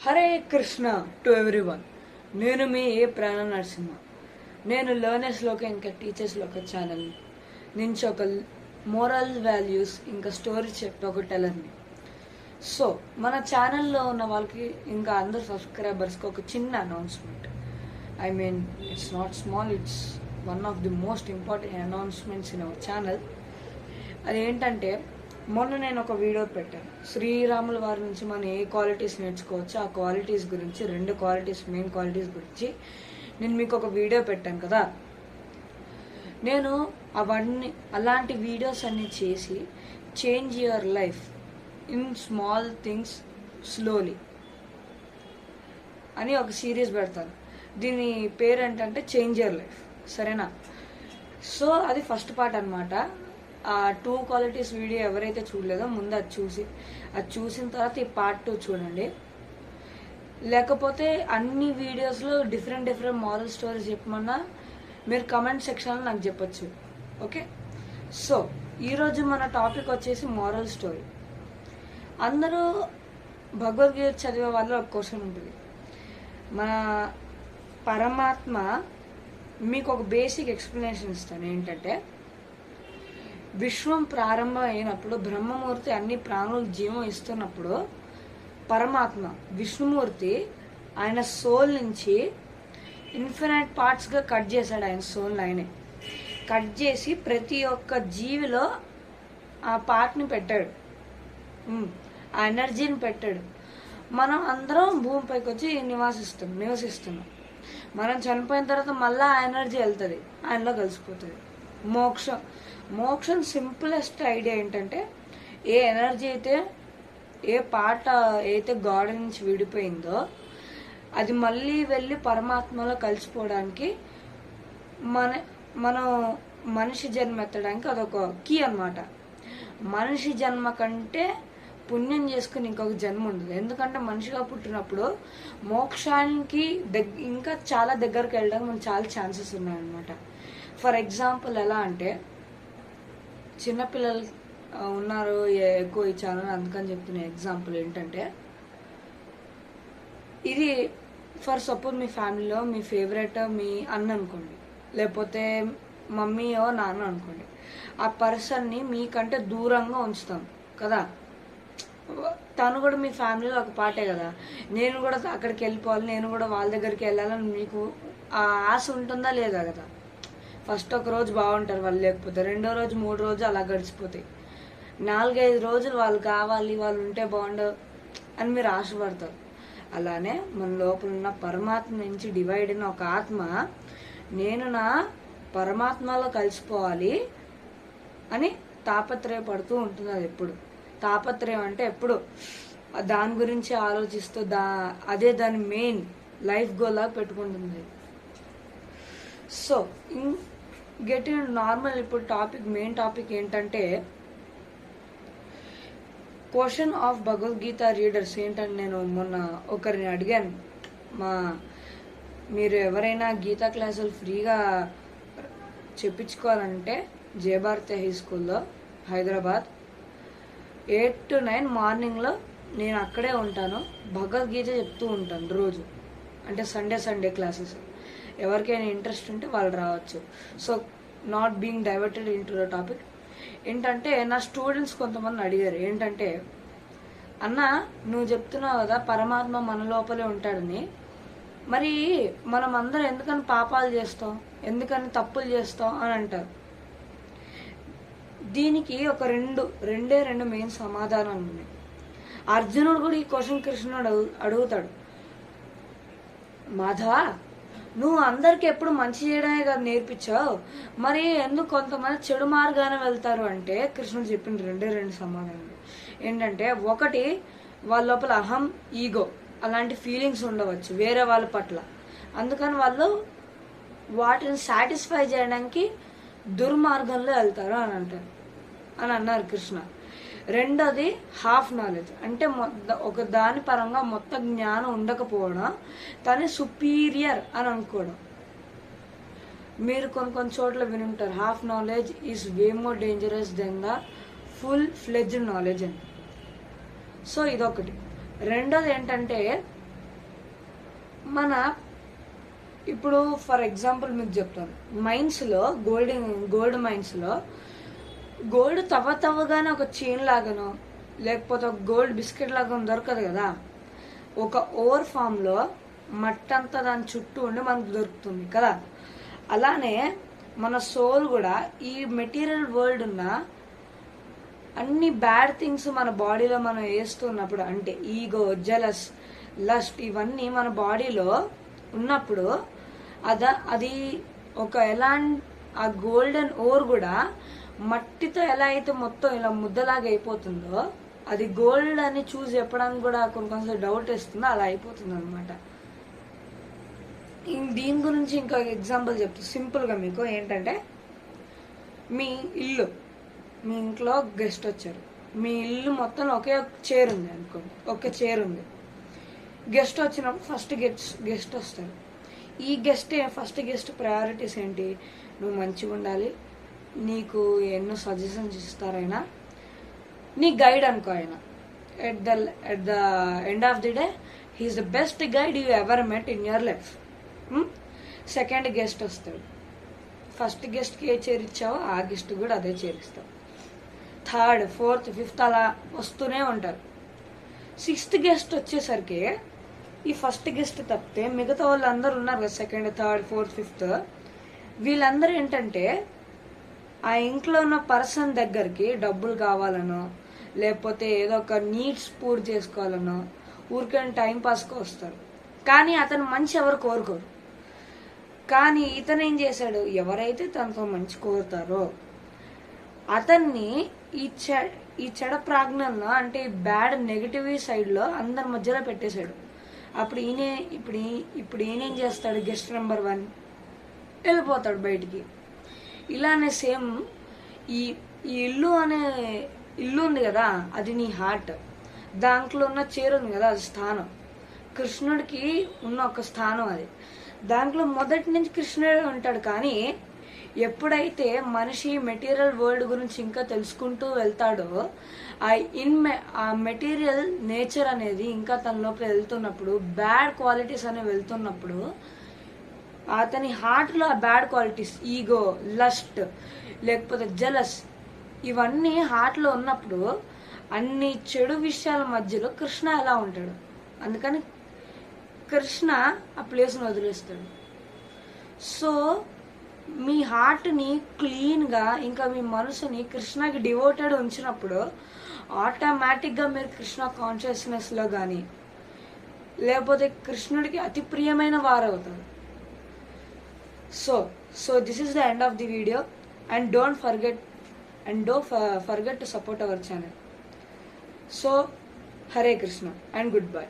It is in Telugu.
Hare Krishna to everyone. నేను మీ ప్రాణ నరసింహ. నేను లర్నర్స్లోకి ఇంకా టీచర్స్లోకి ఛానల్ నుంచి ఒక మోరల్ వాల్యూస్ ఇంకా స్టోరీ చెప్పే ఒక టెలర్ని. సో మన ఛానల్లో ఉన్న వాళ్ళకి ఇంకా అందరు సబ్స్క్రైబర్స్కి ఒక చిన్న announcement. I mean it's not small, it's one of the most important announcements in our channel. అదేంటంటే, మొన్న నేను ఒక వీడియో పెట్టాను. శ్రీరాముల వారి నుంచి మనం ఏ క్వాలిటీస్ నేర్చుకోవచ్చు, ఆ క్వాలిటీస్ గురించి, 2 క్వాలిటీస్, మెయిన్ క్వాలిటీస్ గురించి నేను మీకు ఒక వీడియో పెట్టాను కదా. నేను అలాంటి వీడియోస్ అన్ని చేసి change your life in small things slowly అని ఒక సిరీస్ పెడతాను. దీని పేరు ఏంటంటే చేంజ్ యువర్ లైఫ్, సరేనా? సో అది ఫస్ట్ పార్ట్ అనమాట. ఆ 2 క్వాలిటీస్ వీడియో ఎవరైతే చూడలేదో ముందు అది చూసిన తర్వాత ఈ పార్ట్ 2 చూడండి. లేకపోతే అన్ని వీడియోస్లో డిఫరెంట్ మారల్ స్టోరీస్ చెప్పమన్నా మీరు కమెంట్ సెక్షన్లో నాకు చెప్పొచ్చు. ఓకే, సో ఈరోజు మన టాపిక్ వచ్చేసి మారల్ స్టోరీ. అందరూ భగవద్గీత చదివే వాళ్ళు ఒక క్వశ్చన్ ఉంటుంది. మన పరమాత్మ మీకు ఒక బేసిక్ ఎక్స్ప్లెనేషన్ ఇస్తాను. ఏంటంటే, విశ్వం ప్రారంభం అయినప్పుడు బ్రహ్మమూర్తి అన్ని ప్రాణులకు జీవం ఇస్తున్నప్పుడు పరమాత్మ విష్ణుమూర్తి ఆయన సోల్ నుంచి ఇన్ఫినైట్ పార్ట్స్గా కట్ చేశాడు. ఆయన సోల్ ఆయనే కట్ చేసి ప్రతి ఒక్క జీవిలో ఆ పార్ట్ని పెట్టాడు, ఆ ఎనర్జీని పెట్టాడు. మనం అందరం భూమిపైకి వచ్చి నివసిస్తున్నాం. మనం చనిపోయిన తర్వాత మళ్ళీ ఆ ఎనర్జీ వెళ్తుంది, ఆయనలో కలిసిపోతుంది. మోక్షం సింపులెస్ట్ ఐడియా ఏంటంటే, ఏ ఎనర్జీ అయితే, ఏ పార్ట్ అయితే గాడ్ నుంచి విడిపోయిందో అది మళ్ళీ వెళ్ళి పరమాత్మలో కలిసిపోవడానికి మనం మనిషి జన్మ ఎత్తడానికి అదొక కీ అనమాట. మనిషి జన్మ కంటే పుణ్యం చేసుకుని ఇంకొక జన్మ ఉండదు. ఎందుకంటే మనిషిగా పుట్టినప్పుడు మోక్షానికి ఇంకా చాలా దగ్గరకు వెళ్ళడానికి మనకు చాలా ఛాన్సెస్ ఉన్నాయన్నమాట. ఫర్ ఎగ్జాంపుల్ ఎలా అంటే, చిన్నపిల్లలు ఉన్నారు ఎక్కువ ఈ ఛానల్, అందుకని చెప్తున్న ఎగ్జాంపుల్ ఏంటంటే, ఇది ఫర్ సపోజ్ మీ ఫ్యామిలీలో మీ ఫేవరెట్ మీ అన్న అనుకోండి, లేకపోతే మమ్మీయో నాన్న అనుకోండి. ఆ పర్సన్ని మీకంటే దూరంగా ఉంచుతాం కదా. తను కూడా మీ ఫ్యామిలీలో ఒక పార్టే కదా. నేను కూడా అక్కడికి వెళ్ళిపోవాలి, నేను కూడా వాళ్ళ దగ్గరికి వెళ్ళాలని మీకు ఆ ఆశ ఉంటుందా లేదా కదా. ఫస్ట్ ఒక రోజు బాగుంటారు వాళ్ళు, లేకపోతే 2వ రోజు 3వ రోజు అలా గడిచిపోతాయి. 4-5 రోజులు వాళ్ళు కావాలి, వాళ్ళు ఉంటే బాగుండు అని మీరు ఆశపడతారు. అలానే మన లోపల ఉన్న పరమాత్మ నుంచి డివైడ్ అయిన ఒక ఆత్మ, నేను నా పరమాత్మలో కలిసిపోవాలి అని తాపత్రయపడుతూ ఉంటుంది. అది ఎప్పుడు తాపత్రయం అంటే ఎప్పుడు దాని గురించి ఆలోచిస్తూ అదే దాని మెయిన్ లైఫ్ గోల్ లాగా పెట్టుకుంటుంది. So get in normal. ఇప్పుడు మెయిన్ టాపిక్ ఏంటంటే, క్వశ్చన్ ఆఫ్ భగవద్గీత రీడర్స్ ఏంటంటే, నేను మొన్న ఒకరిని అడిగాను, మీరు ఎవరైనా గీతా క్లాసులు ఫ్రీగా చెప్పించుకోవాలంటే జయభారతి హై స్కూల్లో హైదరాబాద్ 8 to 9 మార్నింగ్లో నేను అక్కడే ఉంటాను. భగవద్గీత చెప్తూ ఉంటాను రోజు, అంటే సండే క్లాసెస్. ఎవరికైనా ఇంట్రెస్ట్ ఉంటే వాళ్ళు రావచ్చు. So not being diverted in to the topic ఏంటంటే, నా స్టూడెంట్స్ కొంతమంది అడిగారు ఏంటంటే, అన్న నువ్వు చెప్తున్నావు కదా పరమాత్మ మన లోపలే ఉంటాడని, మరి మనం అందరం ఎందుకని పాపాలు చేస్తాం, ఎందుకని తప్పులు చేస్తాం అని అంటారు. దీనికి ఒక రెండే మెయిన్ సమాధానాలు ఉన్నాయి. అర్జునుడు కూడా ఈ క్వశ్చన్ కృష్ణుడు అడుగుతాడు, మాధవ నువ్వు అందరికి ఎప్పుడు మంచి చేయడమే కదా నేర్పించావు, మరి ఎందుకు కొంతమంది చెడు మార్గానే వెళ్తారు అంటే, కృష్ణుడు చెప్పిన 2 సమాధానాలు ఏంటంటే, ఒకటి వాళ్ళ లోపల అహం, ఈగో అలాంటి ఫీలింగ్స్ ఉండవచ్చు వేరే వాళ్ళ పట్ల, అందుకని వాళ్ళు వాటిని సాటిస్ఫై చేయడానికి దుర్మార్గంలో వెళ్తారు అని అన్నారు కృష్ణ. రెండోది హాఫ్ నాలెడ్జ్, అంటే ఒక దాని పరంగా మొత్తం జ్ఞానం ఉండకపోవడం, తను సుపీరియర్ అని అనుకోవడం. మీరు కొన్ని చోట్ల వినుంటారు, half knowledge is way more dangerous than the full fledged knowledge అని. సో ఇదొకటి. రెండోది ఏంటంటే, మన ఇప్పుడు ఫర్ ఎగ్జాంపుల్ మీకు చెప్తాను, మైన్స్లో గోల్డ్ మైన్స్లో గోల్డ్ తవ్వగానే ఒక చైన్ లాగానో లేకపోతే ఒక గోల్డ్ బిస్కెట్ లాగా దొరకదు కదా. ఒక ఓవర్ ఫామ్లో మట్టంతా దాని చుట్టూ ఉండి మనకు దొరుకుతుంది కదా. అలానే మన సోల్ కూడా ఈ మెటీరియల్ వరల్డ్ ఉన్న అన్ని బ్యాడ్ థింగ్స్ మన బాడీలో మనం వేస్తున్నప్పుడు, అంటే ఈగో, జెలస్, లస్ట్, ఇవన్నీ మన బాడీలో ఉన్నప్పుడు అది ఒక ఆ గోల్డెన్ ఓర్ కూడా మట్టితో ఎలా అయితే మొత్తం ఇలా ముద్దలాగా అయిపోతుందో, అది గోల్డ్ అని చూసి చెప్పడానికి కూడా కొంచెం డౌట్ వేస్తుందో అలా అయిపోతుంది అనమాట. దీని గురించి ఇంకో ఎగ్జాంపుల్ చెప్తా సింపుల్గా మీకు. ఏంటంటే మీ ఇంట్లో గెస్ట్ వచ్చారు, మీ ఇల్లు మొత్తం ఒకే చైర్ ఉంది అనుకోండి, ఒకే చైర్ ఉంది. గెస్ట్ వచ్చినప్పుడు ఫస్ట్ గెస్ట్ వస్తారు. ఈ ఫస్ట్ గెస్ట్ ప్రయారిటీస్ ఏంటి? నువ్వు మంచిగా ఉండాలి, నీకు ఎన్నో సజెషన్స్ ఇస్తారైనా, నీ గైడ్ అనుకో ఆయన. At the end of the day he's the best guide you ever met in your life. Second guest వస్తాడు, ఫస్ట్ గెస్ట్కి ఏ చైర్ ఇచ్చావో ఆ గెస్ట్ కూడా అదే చైర్ ఇస్తావు. థర్డ్, ఫోర్త్, ఫిఫ్త్ అలా వస్తూనే ఉంటారు. సిక్స్త్ గెస్ట్ వచ్చేసరికి ఈ ఫస్ట్ గెస్ట్ తప్పితే మిగతా వాళ్ళు అందరూ ఉన్నారు కదా, సెకండ్, థర్డ్, ఫోర్త్, ఫిఫ్త్, వీళ్ళందరూ ఏంటంటే ఆ ఇంట్లో ఉన్న పర్సన్ దగ్గరికి డబ్బులు కావాలనో లేకపోతే ఏదో ఒక నీడ్స్ పూర్తి చేసుకోవాలనో ఊరికైనా టైంపాస్కి వస్తారు. కానీ అతను మంచి ఎవరు కోరుకోరు. కానీ ఇతను ఏం చేశాడు, ఎవరైతే తనతో మంచి కోరుతారో అతన్ని ఈ చెడ ప్రాజ్ఞంలో, అంటే బ్యాడ్ నెగిటివ్ సైడ్లో అందరి మధ్యలో పెట్టేశాడు. అప్పుడు ఇప్పుడు ఈయనేం చేస్తాడు, గెస్ట్ నెంబర్ 1 వెళ్ళిపోతాడు బయటికి. ఇలానే సేమ్ ఈ ఇల్లు ఉంది కదా, అది నీ హార్ట్. దాంట్లో ఉన్న చైర్ ఉంది కదా, అది స్థానం. కృష్ణుడికి ఉన్న ఒక స్థానం అది. దాంట్లో మొదటి నుంచి కృష్ణుడే ఉంటాడు. కానీ ఎప్పుడైతే మనిషి మెటీరియల్ వరల్డ్ గురించి ఇంకా తెలుసుకుంటూ వెళ్తాడో, ఆ మెటీరియల్ నేచర్ అనేది ఇంకా తన లోపల వెళ్తున్నప్పుడు, బ్యాడ్ క్వాలిటీస్ అనేవి వెళ్తున్నప్పుడు, అతని హార్ట్లో ఆ బ్యాడ్ క్వాలిటీస్, ఈగో, లస్ట్, లేకపోతే జెలస్, ఇవన్నీ హార్ట్లో ఉన్నప్పుడు అన్ని చెడు విషయాల మధ్యలో కృష్ణ ఎలా ఉంటాడు. అందుకని కృష్ణ ఆ ప్లేస్ని వదిలేస్తాడు. సో మీ హార్ట్ని క్లీన్గా, ఇంకా మీ మనసుని కృష్ణకి డివోటెడ్ ఉంచినప్పుడు ఆటోమేటిక్గా మీరు కృష్ణ కాన్షియస్నెస్లో కానీ లేకపోతే కృష్ణుడికి అతి ప్రియమైన వారు అవుతారు. So this is the end of the video, and don't forget to support our channel. So Hare Krishna and goodbye.